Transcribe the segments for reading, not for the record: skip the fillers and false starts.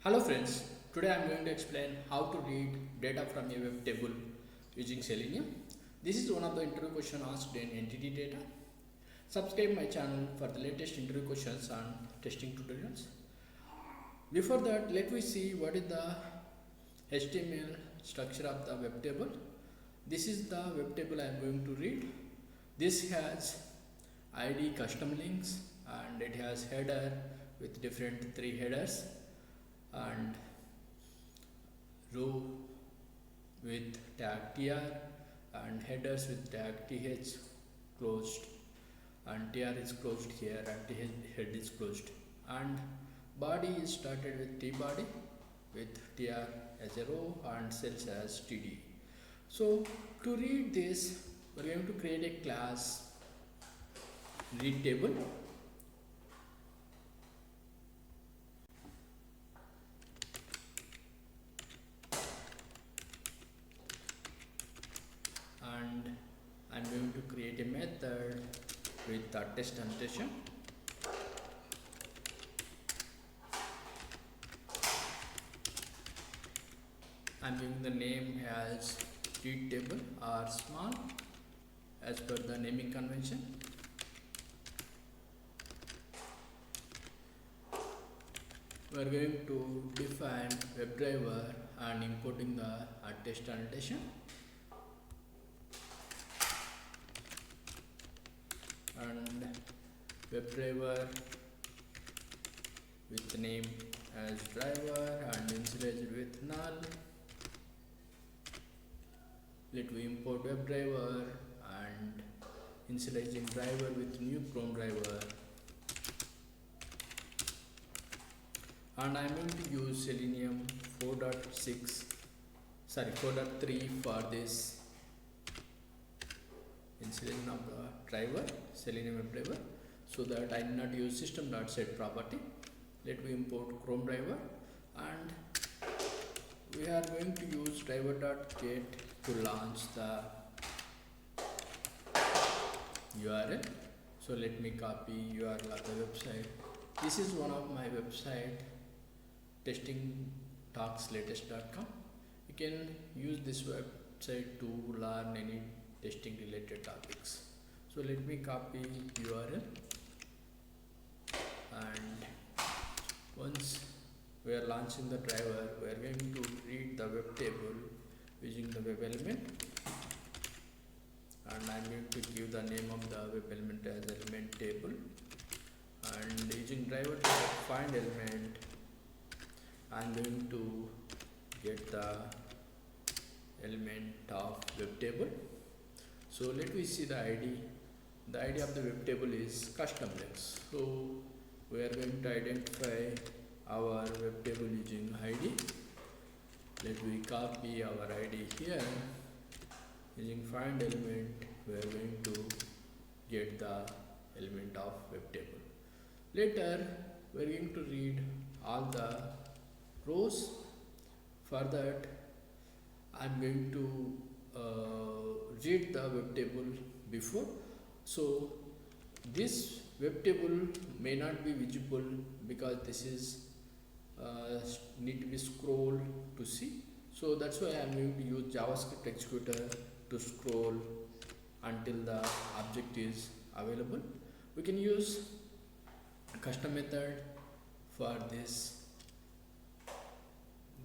Hello friends, today I am going to explain how to read data from a web table using Selenium. This is one of the interview questions asked in entity data. Subscribe my channel for the latest interview questions and testing tutorials. Before that, let me see what is the HTML structure of the web table. This is the web table I am going to read. This has ID custom links and it has header with different three headers and row with tag tr and headers with tag th closed and tr is closed here and head is closed, and body is started with tbody with tr as a row and cells as td. So to read this, we are going to create a class read table. And I'm going to create a method with the test annotation. I'm giving the name as read table or small as per the naming convention. We are going to define WebDriver and importing the test annotation. And WebDriver with the name as driver and initialized with null. Let me import WebDriver and initializing driver with new Chrome driver. And I am going to use Selenium 4.3 for this installation of the driver, Selenium WebDriver, so that I not use system.set property. Let me import Chrome driver, and we are going to use driver.get to launch the URL. So let me copy URL of the website. This is one of my website, testingtalkslatest.com. You can use this website to learn any testing related topics. So let me copy URL, and once we are launching the driver, we are going to read the web table using the web element, and I am going to give the name of the web element as element table, and using driver to find element I am going to get the element of web table. So let me see the ID. The ID of the web table is custom links. So we are going to identify our web table using ID. Let me copy our ID here. Using find element, we are going to get the element of web table. Later, we are going to read all the rows. For that, I am going to read the web table before. So this web table may not be visible because this is need to be scrolled to see. So that's why I am going to use JavaScript executor to scroll until the object is available. We can use a custom method for this,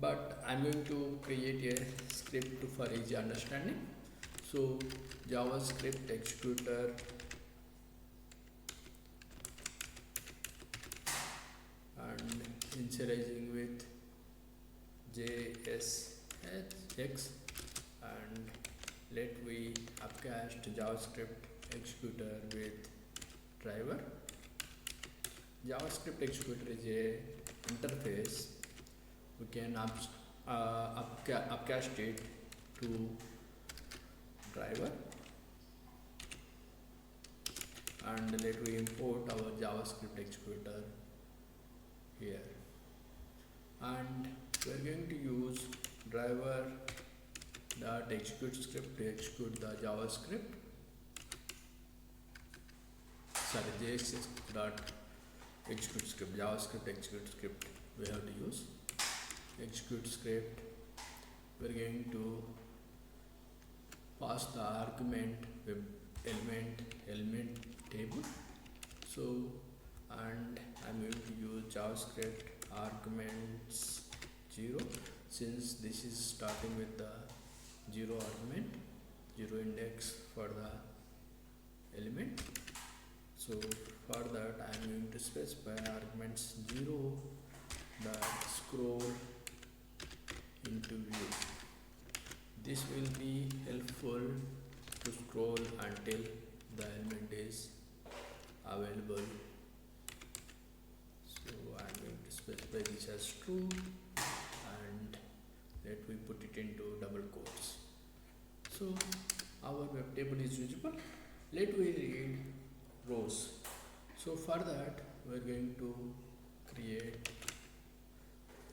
but I'm going to create a script for easy understanding. So JavaScript executor and initializing with JSX, and let me upcast JavaScript executor with driver. JavaScript executor is a interface. We can upcast it to driver, and let me import our JavaScript executor here, and we are going to use driver dot execute script to execute the JavaScript. JSX dot execute script, JavaScript execute script we have to use. execute script. We're going to pass the argument web element table. So, and I'm going to use JavaScript arguments 0, since this is starting with the 0 argument, 0 index for the element. So for that I'm going to specify arguments 0 that scroll into view. This will be helpful to scroll until the element is available. So I'm going to specify this as true, and let me put it into double quotes. So our web table is visible. Let me read rows. So for that we're going to create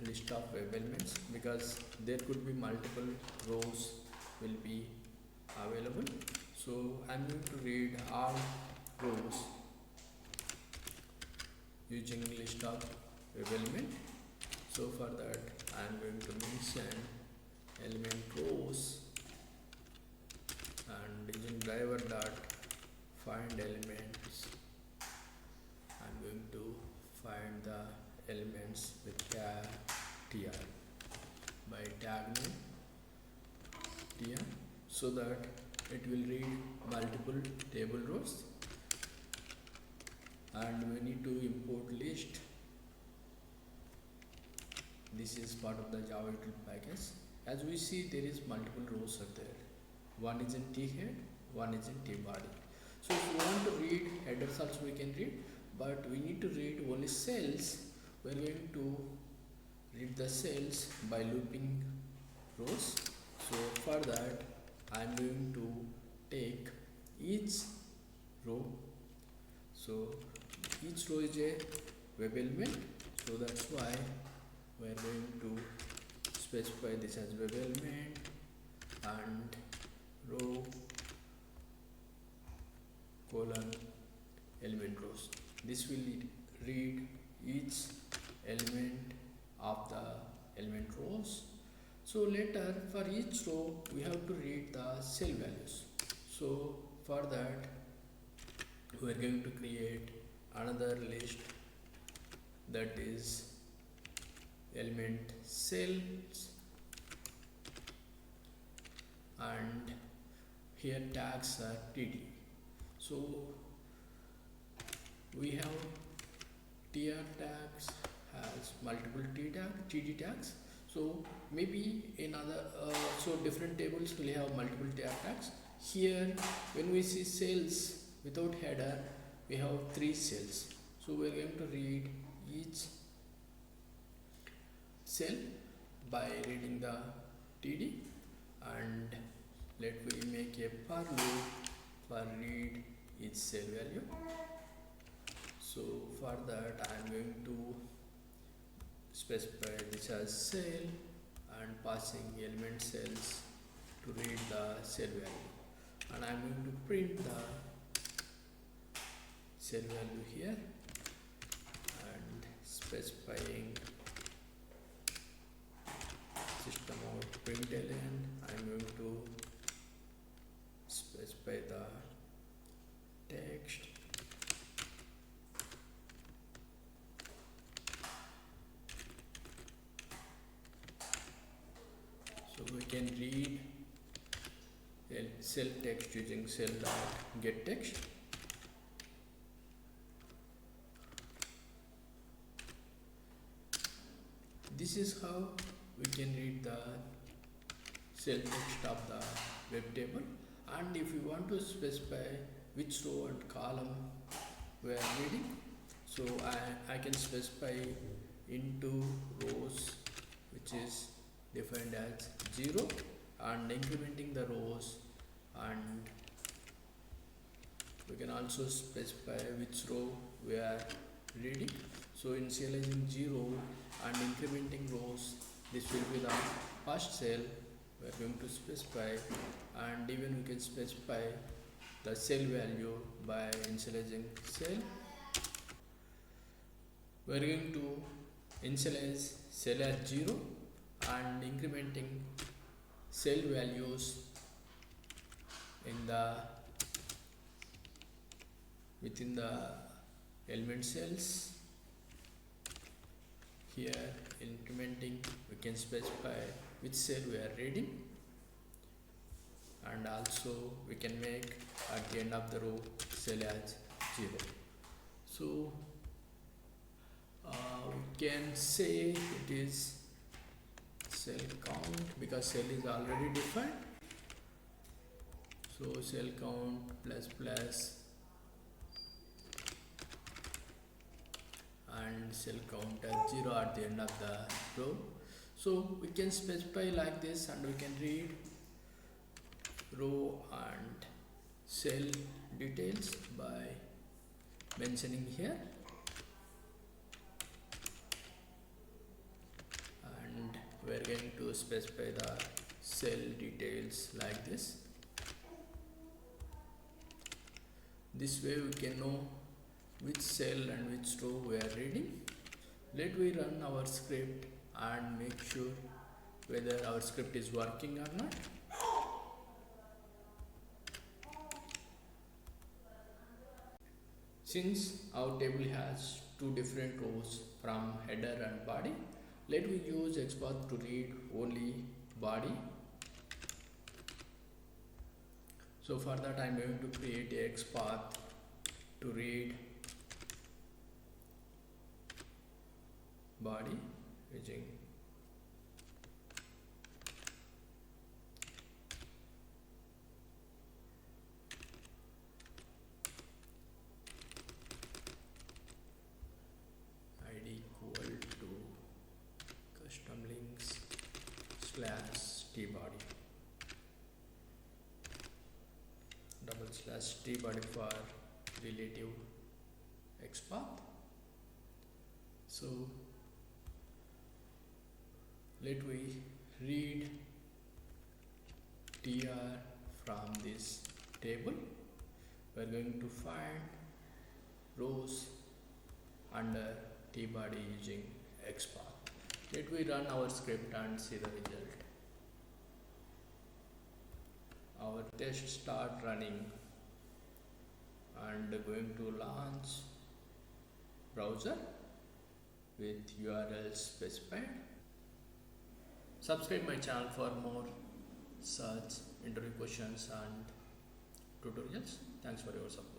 list of web elements, because there could be multiple rows will be available. So I'm going to read all rows using list of web element. So for that I'm going to mention element rows, and using driver dot find elements, I'm going to find the elements with tag tr by tag name tr, so that it will read multiple table rows. And we need to import list. This is part of the Java utility package. As we see, there is multiple rows are there. One is in t head, one is in t body. So if we want to read headers also we can read, but we need to read only cells. We're going to read the cells by looping rows. So for that I'm going to take each row. So each row is a web element, so that's why we're going to specify this as web element and row colon element rows. This will read each element of the element rows. So later for each row we have to read the cell values. So for that we are going to create another list, that is element cells, and here tags are td. So we have tr tags has multiple td tags. So maybe in other so different tables will have multiple tags. Here when we see cells without header, we have 3 cells. So we are going to read each cell by reading the td, and let me make a for loop for read each cell value. So for that I am going to specify this as cell and passing element cells to read the cell value, and I am going to print the cell value here and specifying system out println. I am going to specify the text. So we can read cell text using cell dot get text. This is how we can read the cell text of the web table. And if you want to specify which row and column we are reading, so I can specify into rows, which is defined as 0, and incrementing the rows, and we can also specify which row we are reading. So initializing 0 and incrementing rows, this will be the first cell we are going to specify, and even we can specify the cell value by initializing cell. We are going to initialize cell as 0 and incrementing cell values in the within the element cells. Here incrementing, we can specify which cell we are reading, and also we can make at the end of the row cell as 0. So we can say it is cell count because cell is already defined. So cell count plus plus and cell count as 0 at the end of the row. So we can specify like this, and we can read row and cell details by mentioning here, and we are going to specify the cell details like this. This way we can know which cell and which row we are reading. Let we run our script and make sure whether our script is working or not. Since our table has two different rows from header and body, let me use XPath to read only body. So for that I am going to create a XPath to read body using id equal to custom links / tbody / tbody for relative XPath. So let we read tr from this table. We are going to find rows under tbody using XPath. Let we run our script and see the result. Our test start running, and going to launch browser with URL specified. Subscribe my channel for more such interview questions and tutorials. Thanks for your support.